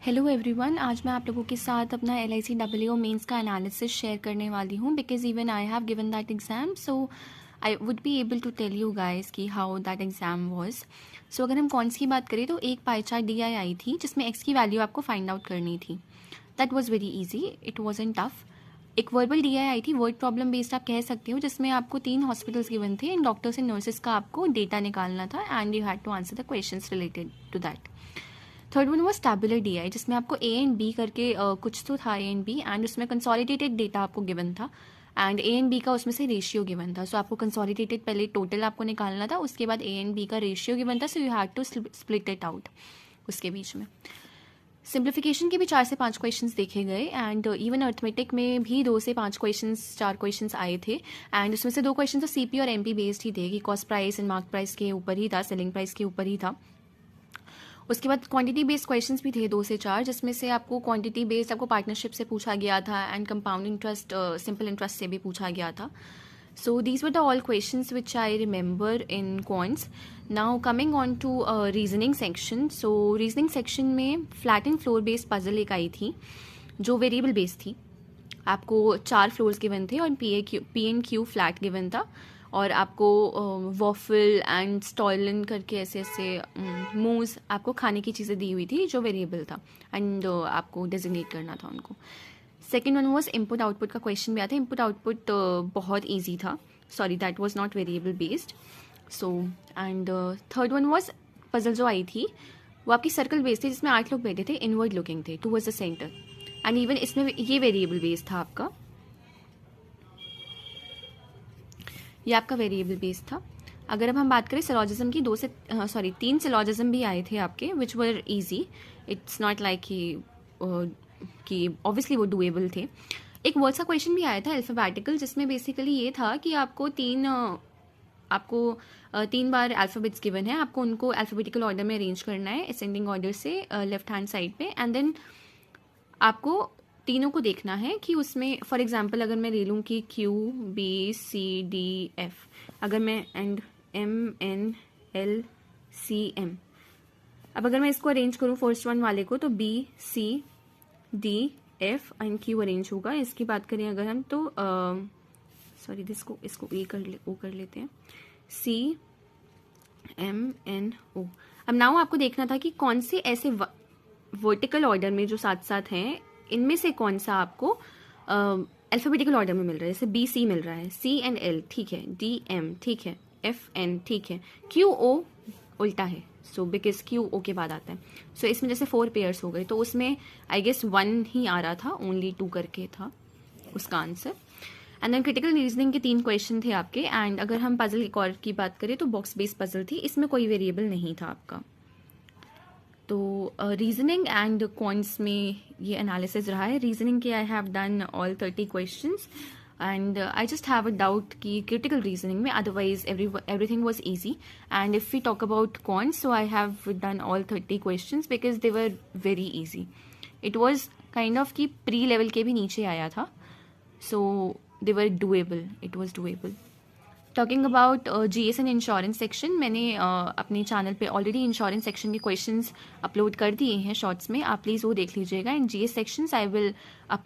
Hello everyone, आज मैं आप लोगों के साथ अपना LIC WO मेंस का एनालिसिस शेयर करने वाली हूँ because even I have given that exam, so I would be able to tell you guys कि how that exam was. So अगर हम कॉन्स की बात करें तो एक पाई चार्ट दी आई थी जिसमें एक्स की वैल्यू आपको फाइंड आउट करनी थी। That was very easy, it wasn't tough. एक वर्बल डी आई थी, वर्ड प्रॉब्लम बेस्ड आप कह सकते हो, जिसमें आपको 3 हॉस्पिटल्स गिवन थे एंड डॉक्टर्स एंड नर्सेस का आपको डेटा निकालना था and you had to answer the questions related to that. Third one was tabular DI जिसमें आपको A एंड B करके कुछ तो था A एंड B एंड उसमें कंसोलिडेटेड डेटा आपको गिवन था एंड A एंड B का उसमें से रेशियो गिवन था। सो आपको कंसोलिडेटेड पहले टोटल आपको निकालना था, उसके बाद A एंड B का रेशियो गिवन था, so you had to split it out उसके बीच में। सिंप्लीफिकेशन के भी 4 से 5 क्वेश्चंस देखे गए एंड इवन अर्थमेटिक में भी 2 से 5 क्वेश्चंस 4 क्वेश्चंस आए थे एंड उसमें से 2 क्वेश्चन तो CP और MP बेस्ड ही थे कि cost price and mark price के ऊपर ही था, सेलिंग प्राइस के ऊपर ही था। उसके बाद क्वांटिटी बेस्ड क्वेश्चंस भी थे 2 से 4, जिसमें से आपको क्वांटिटी बेस्ड आपको पार्टनरशिप से पूछा गया था and compound interest simple interest से भी पूछा गया था। So these were the all questions which I remember in quants. Now coming on to reasoning section. So reasoning section में flat and floor based puzzle एक आई थी जो वेरिएबल बेस्ड थी। आपको 4 फ्लोर्स गिवन थे और P and Q flat given था और आपको वॉफल एंड स्टॉलन करके ऐसे ऐसे मूज आपको खाने की चीज़ें दी हुई थी जो वेरिएबल था एंड आपको डेजिग्नेट करना था उनको। Second one was input output का क्वेश्चन भी आया था। इनपुट आउटपुट बहुत ईजी था, sorry that was not variable based. So and third one was puzzle जो आई थी वो आपकी सर्कल बेस्ड थी जिसमें 8 लोग बैठे थे, इनवर्ड लुकिंग थे towards the centre and even इसमें ये वेरिएबल बेस्ड था आपका, ये आपका वेरिएबल बेस था। अगर अब हम बात करें सिलॉजिज्म की 3 सिलॉजिज्म भी आए थे आपके which were easy. It's not like कि ऑब्वियसली वो डुएबल थे। एक वर्ड्स का क्वेश्चन भी आया था अल्फ़ाबेटिकल, जिसमें बेसिकली ये था कि आपको 3 बार अल्फ़ाबेट्स गिवन है, आपको उनको अल्फ़ाबेटिकल ऑर्डर में अरेंज करना है असेंडिंग ऑर्डर से लेफ्ट हैंड साइड पे एंड देन आपको तीनों को देखना है कि उसमें फॉर एग्जांपल अगर मैं ले लूँ कि QBCDF, अगर मैं एंड MNLCM, अब अगर मैं इसको अरेंज करूँ फर्स्ट वन वाले को तो BCDF एंड Q अरेंज होगा। इसकी बात करें अगर हम तो सॉरी इसको O कर लेते हैं CMNO। अब नाउ आपको देखना था कि कौन से ऐसे वर्टिकल ऑर्डर में जो साथ साथ हैं इनमें से कौन सा आपको अल्फ़ाबेटिकल ऑर्डर में मिल रहा है। जैसे BC मिल रहा है, CNL ठीक है, DM ठीक है, FN ठीक है, QO उल्टा है, सो बिकॉज QO के बाद आता है। सो इसमें जैसे 4 पेयर्स हो गए तो उसमें आई गेस 1 ही आ रहा था, ओनली 2 करके था उसका आंसर। एंड देन क्रिटिकल रीजनिंग के 3 क्वेश्चन थे आपके एंड अगर हम पजल एक और की बात करें तो बॉक्स बेस्ड पजल थी, इसमें कोई वेरिएबल नहीं था आपका। तो रीजनिंग एंड क्वांट्स में ये एनालिसिस रहा है। रीजनिंग के I have done all 30 questions and I just have a doubt कि क्रिटिकल रीजनिंग में, otherwise everything was easy. And if we talk about quants, so I have done all 30 questions because they were very easy. It was kind of कि pre level के भी नीचे आया था, so they were doable. It was doable. Talking about GS and insurance section, मैंने अपने channel पे already insurance section के क्वेश्चंस अपलोड कर दिए हैं शॉर्ट्स में, आप प्लीज़ वो देख लीजिएगा। And GS sections I will